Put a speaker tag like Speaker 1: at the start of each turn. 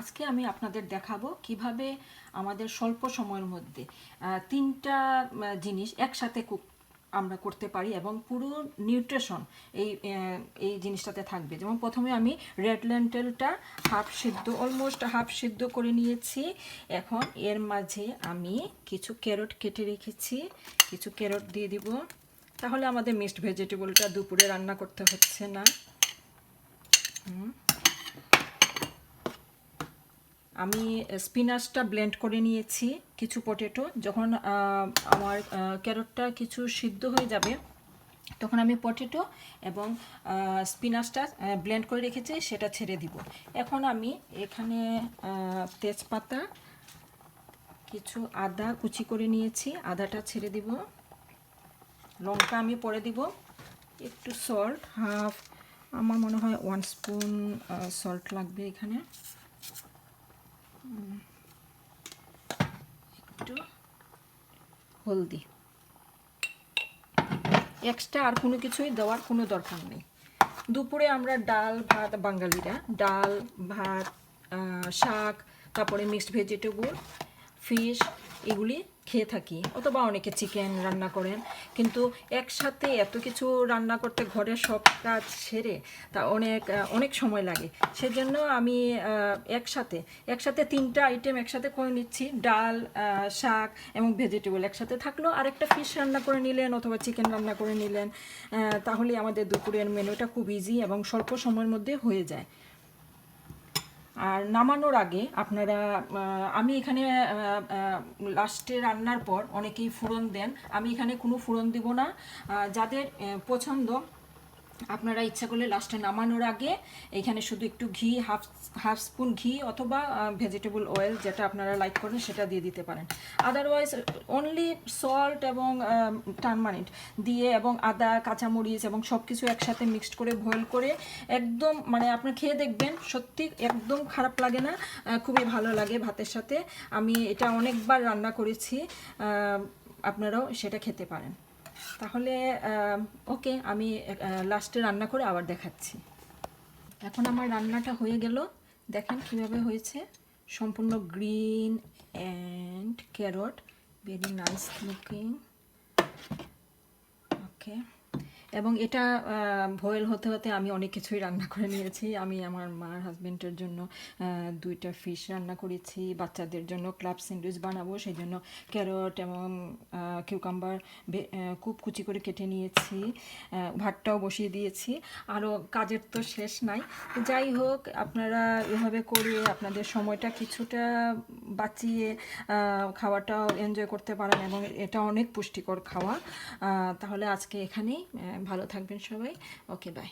Speaker 1: আজকে আমি আপনাদের দেখাবো কিভাবে আমাদের স্বল্প সময়ের মধ্যে তিনটা জিনিস একসাথে আমরা করতে পারি এবং পুরো নিউট্রিশন এই জিনিসটাতে থাকবে। যেমন প্রথমে আমি রেড লেন্টেলটা অলমোস্ট হাফ সিদ্ধ করে নিয়েছি। এখন এর মাঝে আমি কিছু ক্যারট কেটে রেখেছি, কিছু ক্যারট দিয়ে দিব, তাহলে আমাদের মিক্সড ভেজিটেবলটা দুপুরে রান্না করতে হচ্ছে না। আমি স্পিনাচটা ব্লেন্ড করে নিয়েছি, কিছু পটেটো। যখন আমার ক্যারটটা কিছু সিদ্ধ হয়ে যাবে তখন আমি পটেটো এবং স্পিনাচটা ব্লেন্ড করে রেখেছি, সেটা ছেড়ে দিব। এখন আমি এখানে তেজপাতা, কিছু আদা কুচি করে নিয়েছি, আদাটা ছেড়ে দিব। লঙ্কা আমি পরে দিব, একটু সল্ট, আমার মনে হয় 1 স্পুন সল্ট লাগবে এখানে, একটু হলদি। এক্সট্রা আর কোনো কিছুই দেওয়ার কোনো দরকার নেই। দুপুরে আমরা ডাল ভাত, বাঙালিরা ডাল ভাত, শাক, তারপরে মিক্সড ভেজিটেবল, ফিশ এগুলি খেয়ে থাকি, অথবা অনেকে চিকেন রান্না করেন। কিন্তু একসাথে এত কিছু রান্না করতে ঘরের সব কাজ সেরে তা অনেক সময় লাগে। সেজন্য আমি একসাথে তিনটা আইটেম একসাথে করে নিচ্ছি। ডাল, শাক এবং ভেজিটেবল একসাথে থাকলো, আর একটা ফিশ রান্না করে নিলেন অথবা চিকেন রান্না করে নিলেন, তাহলে আমাদের দুপুরের মেনুটা খুব ইজি এবং স্বল্প সময়ের মধ্যে হয়ে যায়। আর নামানোর আগে আপনারা, আমি এখানে লাস্টে রান্নার পর অনেকেই ফোড়ন দেন, আমি এখানে কোনো ফোড়ন দিব না। যাদের পছন্দ আপনারা ইচ্ছা করলে লাস্টে নামানোর আগে এখানে শুধু একটু ঘি, হাফ স্পুন ঘি অথবা ভেজিটেবল অয়েল, যেটা আপনারা লাইক করেন সেটা দিয়ে দিতে পারেন। আদারওয়াইজ অনলি সল্ট এবং টারমারিক দিয়ে এবং আদা, কাঁচামরিচ এবং সব কিছু একসাথে মিক্সড করে বয়েল করে একদম, মানে আপনি খেয়ে দেখবেন, সত্যি একদম খারাপ লাগে না, খুবই ভালো লাগে ভাতের সাথে। আমি এটা অনেকবার রান্না করেছি, আপনারাও সেটা খেতে পারেন। তাহলে ওকে, আমি লাস্টে রান্না করে আবার দেখাচ্ছি। এখন আমার রান্নাটা হয়ে গেল, দেখেন কিভাবে হয়েছে, সম্পূর্ণ green and carrot, very nice looking. Okay, এবং এটা বয়েল হতে হতে আমি অনেক কিছুই রান্না করে নিয়েছি। আমি আমার মার হাজব্যান্ডের জন্য 2টা ফিশ রান্না করেছি, বাচ্চাদের জন্য ক্লাব স্যান্ডউইচ বানাবো, সেই জন্য ক্যারট এবং কিউকাম্বার খুব কুচি করে কেটে নিয়েছি, ভাতটাও বসিয়ে দিয়েছি। আরও কাজের তো শেষ নাই। যাই হোক, আপনারা এভাবে করে আপনাদের সময়টা কিছুটা বাঁচিয়ে খাওয়াটাও এনজয় করতে পারেন এবং এটা অনেক পুষ্টিকর খাওয়া। তাহলে আজকে এখানেই, ভালো থাকবেন সবাই। ওকে, বাই।